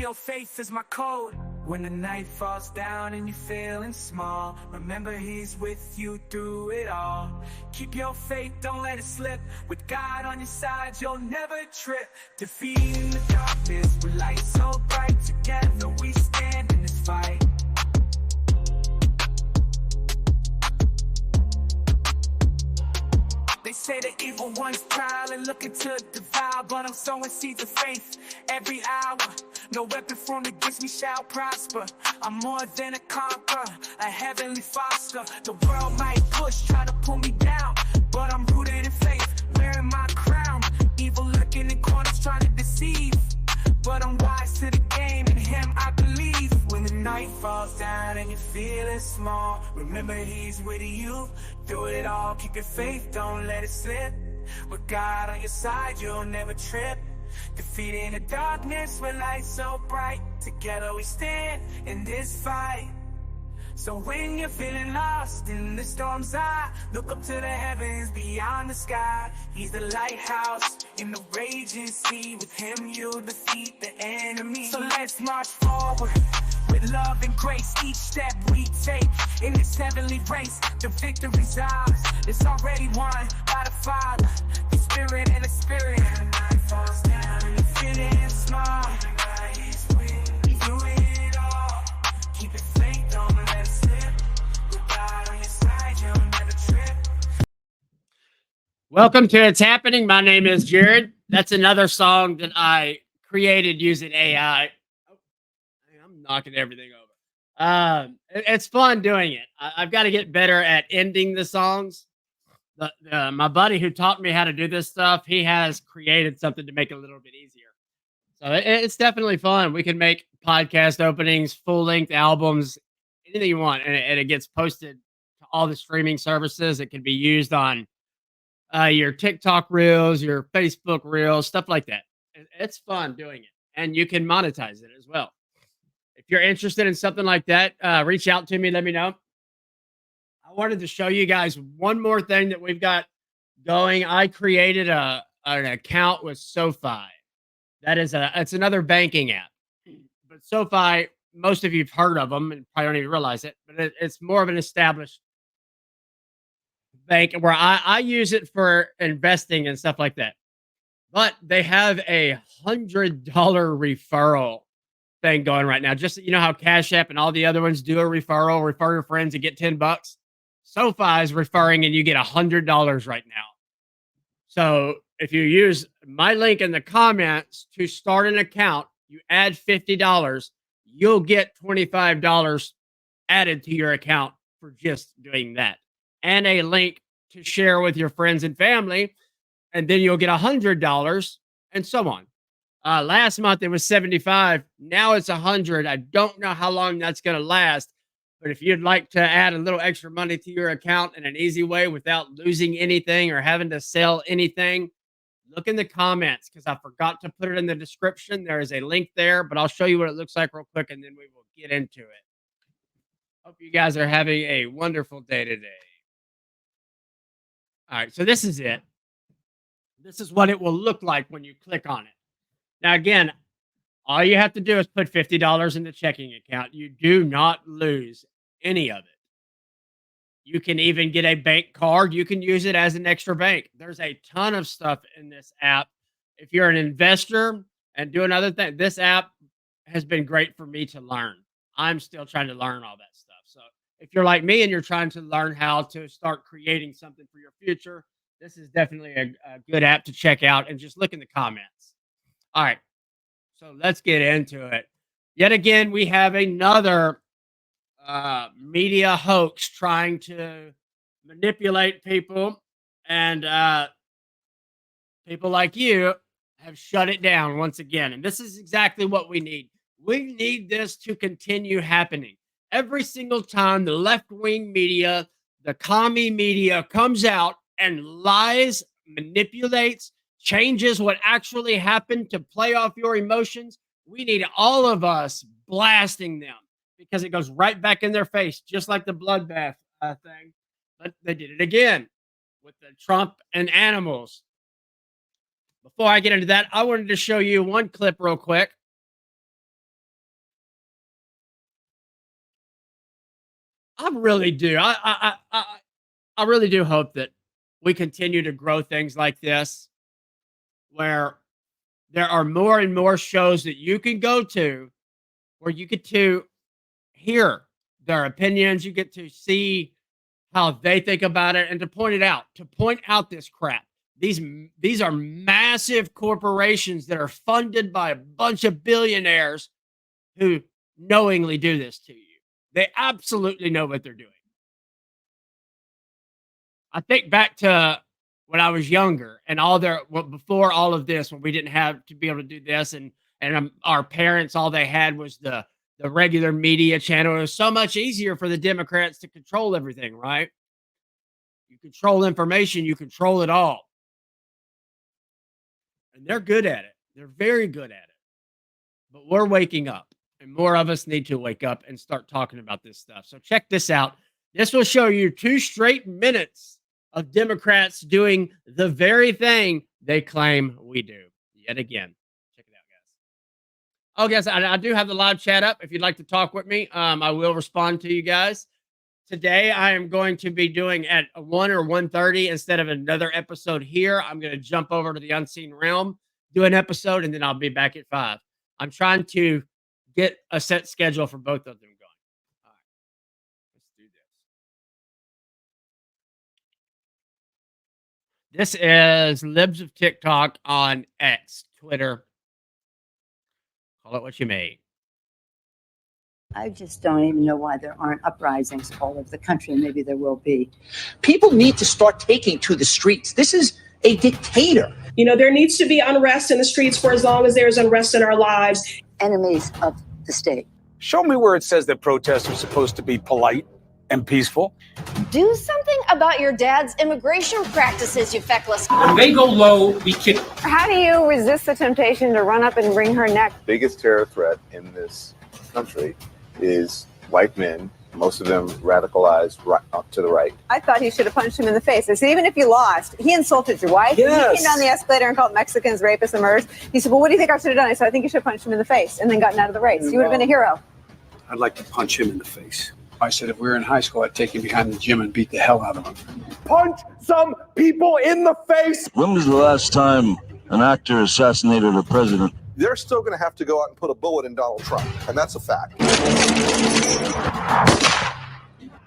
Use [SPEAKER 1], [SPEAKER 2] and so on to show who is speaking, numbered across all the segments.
[SPEAKER 1] your faith is my code. When the night falls down and you're feeling small, remember he's with you through it all. Keep your faith, don't let it slip. With God on your side, you'll never trip. Defeating the darkness with light so bright. Together we stand in this fight. They say the evil one's prowling, looking to devour, but I'm sowing seeds of faith every hour. No weapon formed against me shall prosper. I'm more than a conqueror, a heavenly foster. The world might push, try to pull me down, but I'm rooted in faith, wearing my crown. Evil lurking in corners trying to deceive, but I'm wise to the game, in him I believe. When the night falls down and you're feeling small, remember he's with you through it all. Keep your faith, don't let it slip. With God on your side, you'll never trip. Defeating the darkness with light so bright. Together we stand in this fight. So when you're feeling lost in the storm's eye, look up to the heavens beyond the sky. He's the lighthouse in the raging sea. With him you'll defeat the enemy. So let's march forward with love and grace. Each step we take in this heavenly race, the victory's ours. It's already won by the Father, the Spirit and the Spirit. And the night falls down and you're feeling small. He's doing it all. Keep it faith, don't let it slip. With God on your side, you'll never trip.
[SPEAKER 2] Welcome to It's Happening. My name is Jared. That's another song that I created using AI. Oh, I'm knocking everything over. It's fun doing it. I've got to get better at ending the songs. My buddy who taught me how to do this stuff, he has created something to make it a little bit easier. So it's definitely fun. We can make podcast openings, full-length albums, anything you want, and it gets posted to all the streaming services. It can be used on your TikTok reels, your Facebook reels, stuff like that. It's fun doing it, and you can monetize it as well. If you're interested in something like that, reach out to me. Let me know. I wanted to show you guys one more thing that we've got going. I created an account with SoFi. It's another banking app, but SoFi, most of you've heard of them and probably don't even realize it, but it's more of an established bank where I use it for investing and stuff like that. But they have a $100 referral thing going right now. Just you know how Cash App and all the other ones do a referral, refer your friends and get $10. SoFi is referring and you get $100 right now. So if you use my link in the comments to start an account, you add $50, you'll get $25 added to your account for just doing that. And a link to share with your friends and family. And then you'll get $100 and so on. Last month it was 75. Now it's 100. I don't know how long that's going to last. But if you'd like to add a little extra money to your account in an easy way without losing anything or having to sell anything, look in the comments because I forgot to put it in the description. There is a link there, but I'll show you what it looks like real quick and then we will get into it. Hope you guys are having a wonderful day today. All right, so this is it. This is what it will look like when you click on it. Now, again, all you have to do is put $50 in the checking account. You do not lose any of it. You can even get a bank card. You can use it as an extra bank. There's a ton of stuff in this app. If you're an investor and do another thing, this app has been great for me to learn. I'm still trying to learn all that stuff. So if you're like me and you're trying to learn how to start creating something for your future, this is definitely a good app to check out and just look in the comments. All right. So let's get into it. Yet again, we have another media hoax trying to manipulate people, and people like you have shut it down once again. And this is exactly what we need. We need this to continue happening. Every single time the left-wing media, the commie media comes out and lies, manipulates, changes what actually happened to play off your emotions, we need all of us blasting them because it goes right back in their face, just like the bloodbath thing. But they did it again with the Trump and animals. Before I get into that, I wanted to show you one clip real quick. I really do. I really do hope that we continue to grow things like this, where there are more and more shows that you can go to where you get to hear their opinions, you get to see how they think about it, and to point out this crap. These are massive corporations that are funded by a bunch of billionaires who knowingly do this to you. They absolutely know what they're doing. I think back to when I was younger and before all of this, when we didn't have to be able to do this, and our parents, all they had was the regular media channel. It was so much easier for the Democrats to control everything, right? You control information, you control it all, and they're good at it. They're very good at it. But we're waking up, and more of us need to wake up and start talking about this stuff. So check this out. This will show you 2 straight minutes of Democrats doing the very thing they claim we do. Yet again. Check it out, guys. Oh, guys, I do have the live chat up. If you'd like to talk with me, I will respond to you guys. Today, I am going to be doing at 1 or 1:30 instead of another episode here. I'm going to jump over to the Unseen Realm, do an episode, and then I'll be back at 5. I'm trying to get a set schedule for both of them going. All right, let's do this. This is Libs of TikTok on X, Twitter. Call it what you may.
[SPEAKER 3] I just don't even know why there aren't uprisings all over the country, and maybe there will be.
[SPEAKER 4] People need to start taking to the streets. This is a dictator.
[SPEAKER 5] You know, there needs to be unrest in the streets for as long as there's unrest in our lives.
[SPEAKER 3] Enemies of the state.
[SPEAKER 6] Show me where it says that protests are supposed to be polite and peaceful.
[SPEAKER 7] Do something about your dad's immigration practices, you feckless.
[SPEAKER 8] When they go low, we can.
[SPEAKER 9] How do you resist the temptation to run up and wring her neck?
[SPEAKER 10] Biggest terror threat in this country is white men, most of them radicalized right up to the right.
[SPEAKER 9] I thought he should have punched him in the face. I said, even if you lost, he insulted your wife.
[SPEAKER 6] Yes.
[SPEAKER 9] He came down the escalator and called Mexicans rapists and murderers. He said, well, what do you think I should have done? I said, I think you should have punched him in the face, and then gotten out of the race. You would have been a hero.
[SPEAKER 8] I'd like to punch him in the face. I said if we were in high school, I'd take him behind the gym and beat the hell out of him.
[SPEAKER 6] Punch some people in the face.
[SPEAKER 11] When was the last time an actor assassinated a president?
[SPEAKER 10] They're still going to have to go out and put a bullet in Donald Trump, and that's a fact.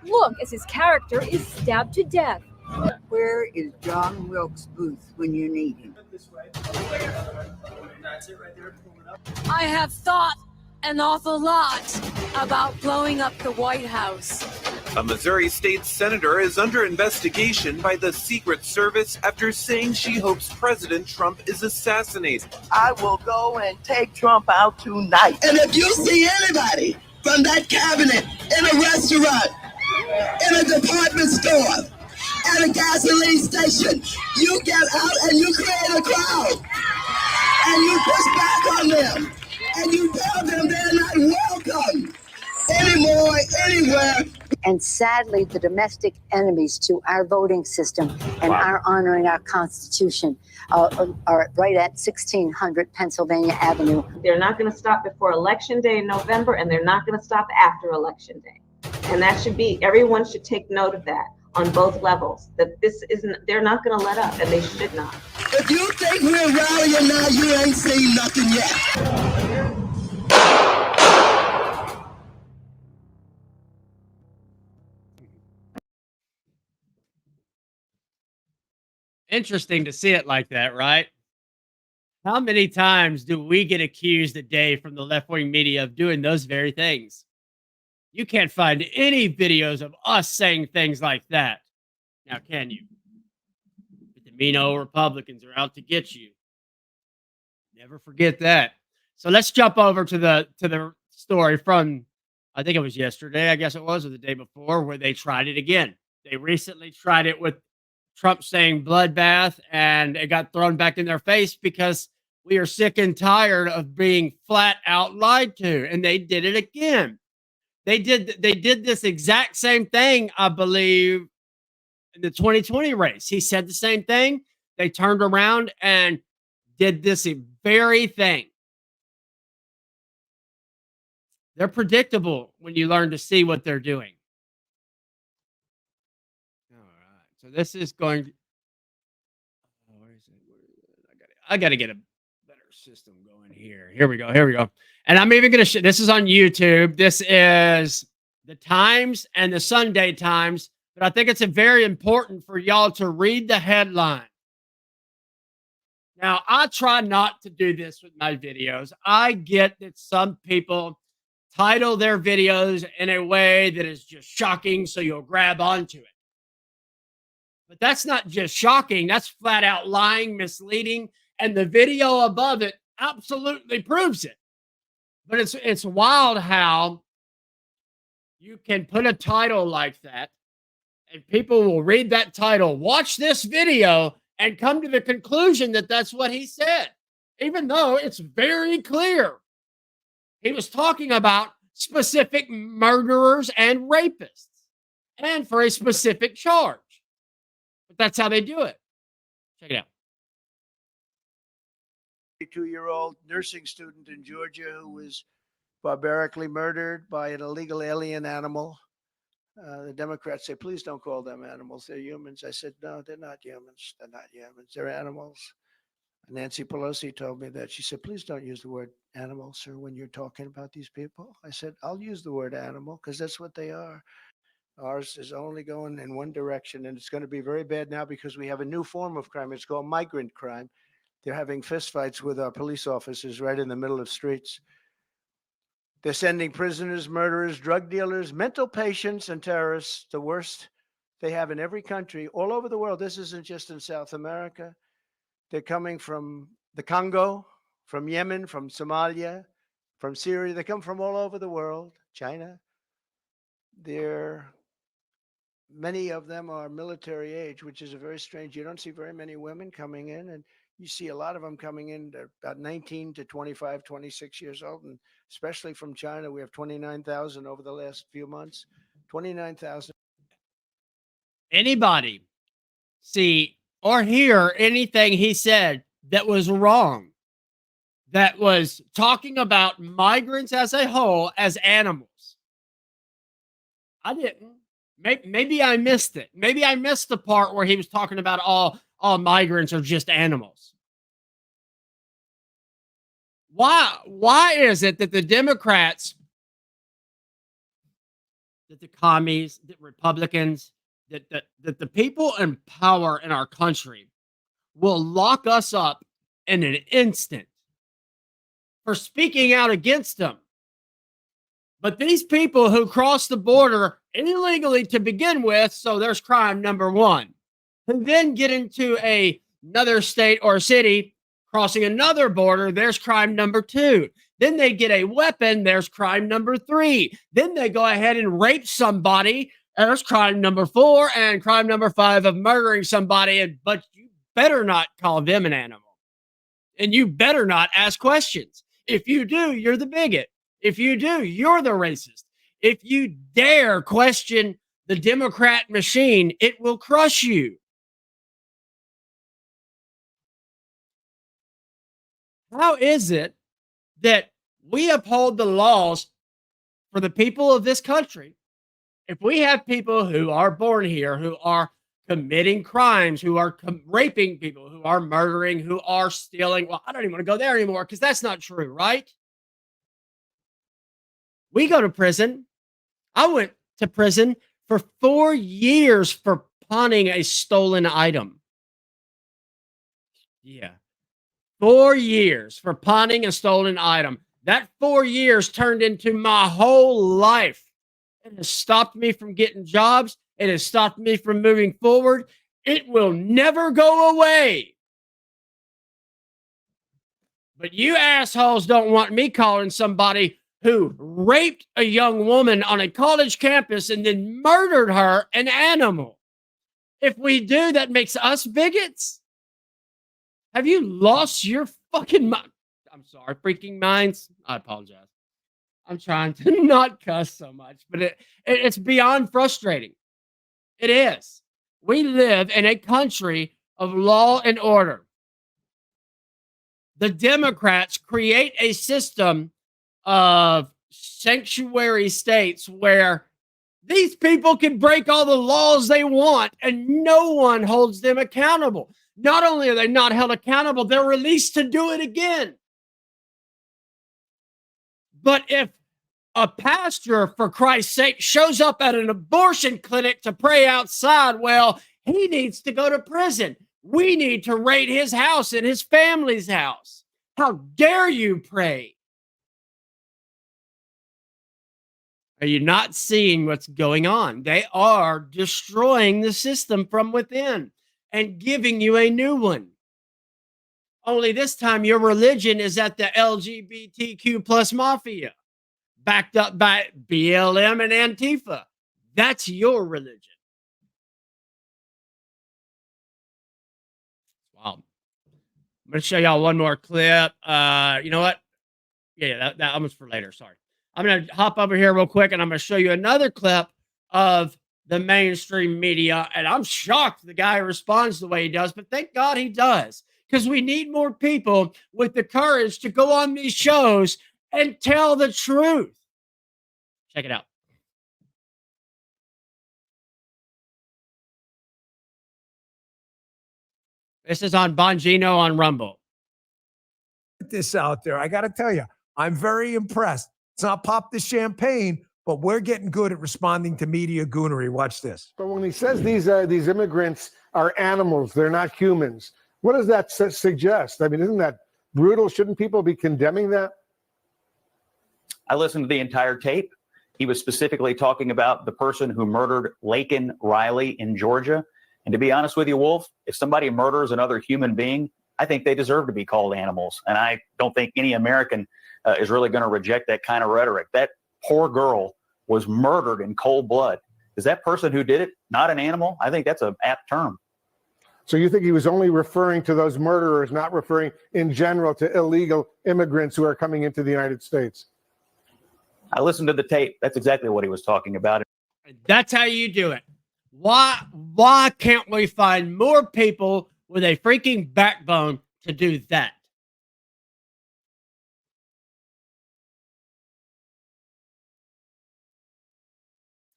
[SPEAKER 7] Look, as his character is stabbed to death.
[SPEAKER 3] Where is John Wilkes Booth when you need him?
[SPEAKER 7] I have thought an awful lot about blowing up the White House.
[SPEAKER 12] A Missouri state senator is under investigation by the Secret Service after saying she hopes President Trump is assassinated.
[SPEAKER 4] I will go and take Trump out tonight.
[SPEAKER 13] And if you see anybody from that cabinet in a restaurant, in a department store, at a gasoline station, you get out and you create a crowd. And you push back on them. And you tell them they're not welcome anymore, anywhere.
[SPEAKER 3] And sadly, the domestic enemies to our voting system and our honoring our Constitution are right at 1600 Pennsylvania Avenue.
[SPEAKER 14] They're not going to stop before Election Day in November, and they're not going to stop after Election Day. And that should be, everyone should take note of that on both levels, that this isn't, they're not going to let up, and they should not.
[SPEAKER 13] If you think we're rallying now, you ain't seen nothing yet.
[SPEAKER 2] Interesting to see it like that, right? How many times do we get accused a day from the left-wing media of doing those very things? You can't find any videos of us saying things like that. Now, can you? The mean old Republicans are out to get you. Never forget that. So let's jump over to the story from, I think it was yesterday, I guess it was, or the day before, where they tried it again. They recently tried it with Trump saying bloodbath, and it got thrown back in their face because we are sick and tired of being flat out lied to. And they did it again. They did this exact same thing, I believe, in the 2020 race. He said the same thing. They turned around and did this very thing. They're predictable when you learn to see what they're doing. So this is going to, where is it? I got to get a better system going here. Here we go. Here we go. And I'm even going to, this is on YouTube. This is the Times and the Sunday Times. But I think it's very important for y'all to read the headline. Now, I try not to do this with my videos. I get that some people title their videos in a way that is just shocking, so you'll grab onto it. But that's not just shocking. That's flat out lying, misleading, and the video above it absolutely proves it. But it's wild how you can put a title like that, and people will read that title, watch this video, and come to the conclusion that that's what he said, even though it's very clear. He was talking about specific murderers and rapists, and for a specific charge. But that's how they do it. Check it out.
[SPEAKER 15] 22-year-old nursing student in Georgia who was barbarically murdered by an illegal alien animal. The Democrats say, please don't call them animals. They're humans. I said, no, they're not humans. They're not humans. They're animals. Nancy Pelosi told me that. She said, please don't use the word animal, sir, when you're talking about these people. I said, I'll use the word animal because that's what they are. Ours is only going in one direction, and it's going to be very bad now because we have a new form of crime. It's called migrant crime. They're having fistfights with our police officers right in the middle of streets. They're sending prisoners, murderers, drug dealers, mental patients, and terrorists, the worst they have in every country, all over the world. This isn't just in South America. They're coming from the Congo, from Yemen, from Somalia, from Syria. They come from all over the world, China. Many of them are military age, which is a very strange. You don't see very many women coming in, and you see a lot of them coming in about 19 to 25, 26 years old, and especially from China. We have 29,000 over the last few months. 29,000.
[SPEAKER 2] Anybody see or hear anything he said that was wrong, that was talking about migrants as a whole as animals? I didn't. Maybe I missed it. Maybe I missed the part where he was talking about all migrants are just animals. Why is it that the Democrats, that the commies, that Republicans, that the people in power in our country will lock us up in an instant for speaking out against them? But these people who cross the border illegally to begin with, so there's crime number one, and then get into another state or city, crossing another border, there's crime number two. Then they get a weapon, there's crime number three. Then they go ahead and rape somebody, there's crime number four, and crime number five of murdering somebody. But you better not call them an animal. And you better not ask questions. If you do, you're the bigot. If you do, you're the racist. If you dare question the Democrat machine, it will crush you. How is it that we uphold the laws for the people of this country if we have people who are born here, who are committing crimes, who are raping people, who are murdering, who are stealing? Well, I don't even want to go there anymore because that's not true, right? We go to prison. I went to prison for 4 years for pawning a stolen item. Yeah. 4 years for pawning a stolen item. That 4 years turned into my whole life. It has stopped me from getting jobs. It has stopped me from moving forward. It will never go away. But you assholes don't want me calling somebody who raped a young woman on a college campus and then murdered her an animal. If we do, that makes us bigots. Have you lost your fucking mind? I'm sorry, freaking minds. I apologize. I'm trying to not cuss so much, but it's beyond frustrating. It is. We live in a country of law and order. The Democrats create a system of sanctuary states where These people can break all the laws they want and no one holds them accountable. Not only are they not held accountable, they're released to do it again. But if a pastor, for Christ's sake, shows up at an abortion clinic to pray outside, well, he needs to go to prison. We need to raid his house and his family's house. How dare you pray? Are you not seeing what's going on? They are destroying the system from within and giving you a new one. Only this time your religion is at the LGBTQ plus mafia, backed up by BLM and Antifa. That's your religion. Wow. I'm going to show y'all one more clip. You know what? Yeah, that almost for later. Sorry. I'm going to hop over here real quick and I'm going to show you another clip of the mainstream media. And I'm shocked the guy responds the way he does, but thank God he does, because we need more people with the courage to go on these shows and tell the truth. Check it out. This is on Bongino on Rumble.
[SPEAKER 16] This out there, I got to tell you, I'm very impressed. It's not pop the champagne, but we're getting good at responding to media goonery. Watch this.
[SPEAKER 17] But when he says these immigrants are animals, they're not humans, what does that suggest? I mean, isn't that brutal? Shouldn't people be condemning that?
[SPEAKER 18] I listened to the entire tape. He was specifically talking about the person who murdered Laken Riley in Georgia. And to be honest with you, Wolf, if somebody murders another human being, I think they deserve to be called animals. And I don't think any American is really going to reject that kind of rhetoric. That poor girl was murdered in cold blood. Is that person who did it not an animal? I think that's an apt term.
[SPEAKER 17] So you think he was only referring to those murderers, not referring in general to illegal immigrants who are coming into the United States?
[SPEAKER 18] I listened to the tape. That's exactly what he was talking about.
[SPEAKER 2] That's how you do it. Why can't we find more people with a freaking backbone to do that?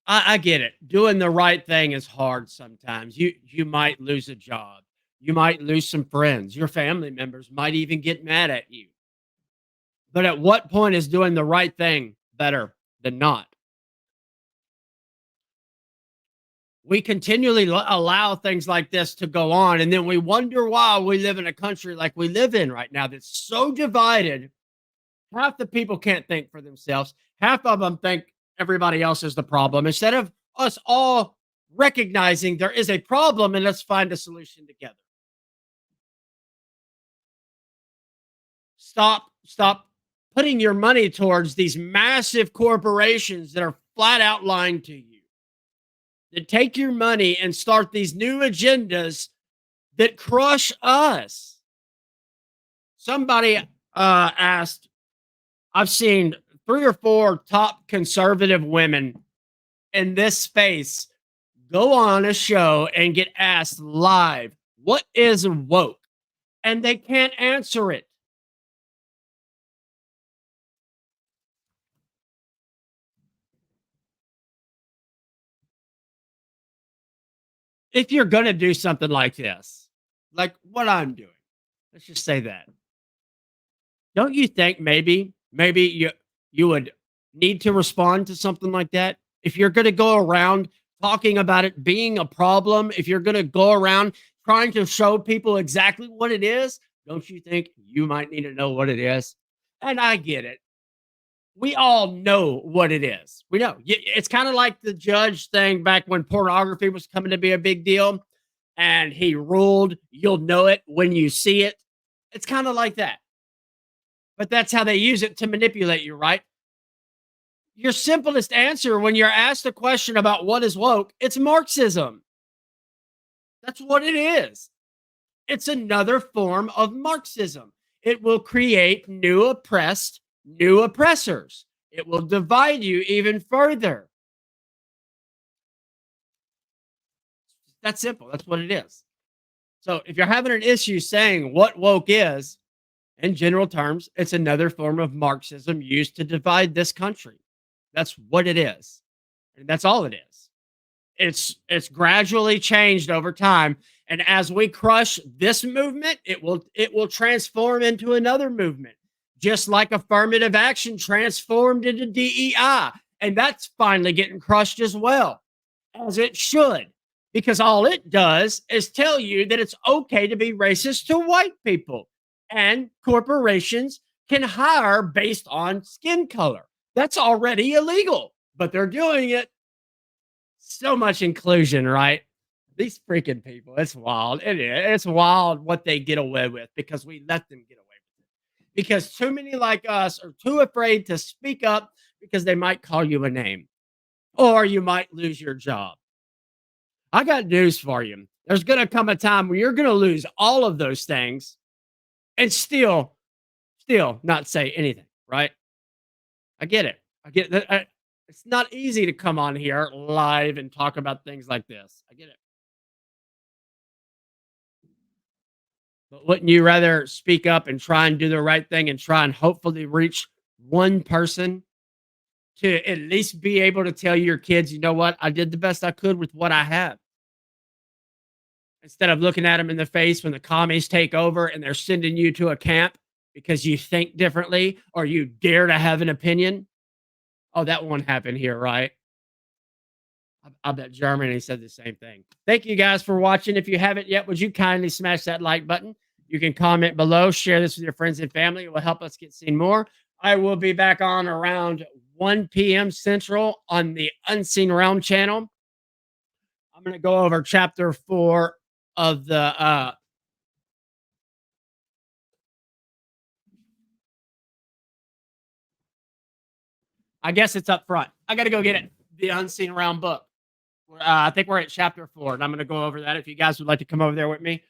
[SPEAKER 2] I get it. Doing the right thing is hard sometimes. You might lose a job. You might lose some friends. Your family members might even get mad at you. But at what point is doing the right thing better than not? We continually allow things like this to go on, and then we wonder why we live in a country like we live in right now that's so divided. Half the people can't think for themselves. Half of them think everybody else is the problem, instead of us all recognizing there is a problem and let's find a solution together. Stop putting your money towards these massive corporations that are flat out lying to you. That take your money and start these new agendas that crush us. Somebody asked, I've seen 3 or 4 top conservative women in this space go on a show and get asked live, what is woke? And they can't answer it. If you're going to do something like this, like what I'm doing, let's just say that. Don't you think maybe you would need to respond to something like that? If you're going to go around talking about it being a problem, if you're going to go around trying to show people exactly what it is, don't you think you might need to know what it is? And I get it. We all know what it is. We know. It's kind of like the judge thing back when pornography was coming to be a big deal, and he ruled you'll know it when you see it. It's kind of like that. But that's how they use it to manipulate you, right? Your simplest answer when you're asked a question about what is woke, it's Marxism. That's what it is. It's another form of Marxism. It will create new oppressed, new oppressors. It will divide you even further. That's simple. That's what it is. So if you're having an issue saying what woke is, in general terms, it's another form of Marxism used to divide this country. That's what it is. And that's all it is. It's gradually changed over time. And as we crush this movement, it will transform into another movement, just like affirmative action transformed into DEI. And that's finally getting crushed as well, as it should, because all it does is tell you that it's okay to be racist to white people, and corporations can hire based on skin color. That's already illegal, but they're doing it. So much inclusion, right? These freaking people, it's wild. It is. It's wild what they get away with because we let them get away with it. Because too many like us are too afraid to speak up because they might call you a name or you might lose your job. I got news for you. There's going to come a time where you're going to lose all of those things and still not say anything, right? I get it. I get that. It's not easy to come on here live and talk about things like this. I get it. But wouldn't you rather speak up and try and do the right thing and try and hopefully reach one person to at least be able to tell your kids, you know what, I did the best I could with what I have? Instead of looking at them in the face when the commies take over and they're sending you to a camp because you think differently or you dare to have an opinion. Oh, that won't happen here, right? I bet Germany said the same thing. Thank you guys for watching. If you haven't yet, would you kindly smash that like button? You can comment below, share this with your friends and family. It will help us get seen more. I will be back on around 1 p.m. Central on the Unseen Realm channel. I'm going to go over chapter 4 of the I guess it's up front. I got to go get it. The Unseen Realm book. I think we're at chapter 4, and I'm going to go over that if you guys would like to come over there with me.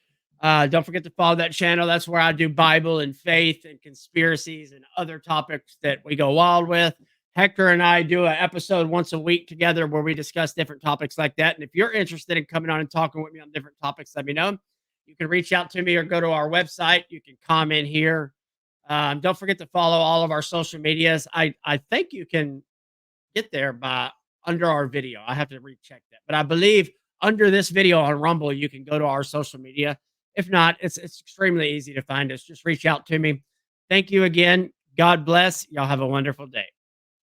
[SPEAKER 2] Don't forget to follow that channel. That's where I do Bible and faith and conspiracies and other topics that we go wild with. Hector and I do an episode once a week together where we discuss different topics like that. And if you're interested in coming on and talking with me on different topics, let me know. You can reach out to me or go to our website. You can comment here. Don't forget to follow all of our social medias. I think you can get there by under our video. I have to recheck that. But I believe under this video on Rumble, you can go to our social media. If not, it's extremely easy to find us. Just reach out to me. Thank you again. God bless. Y'all have a wonderful day.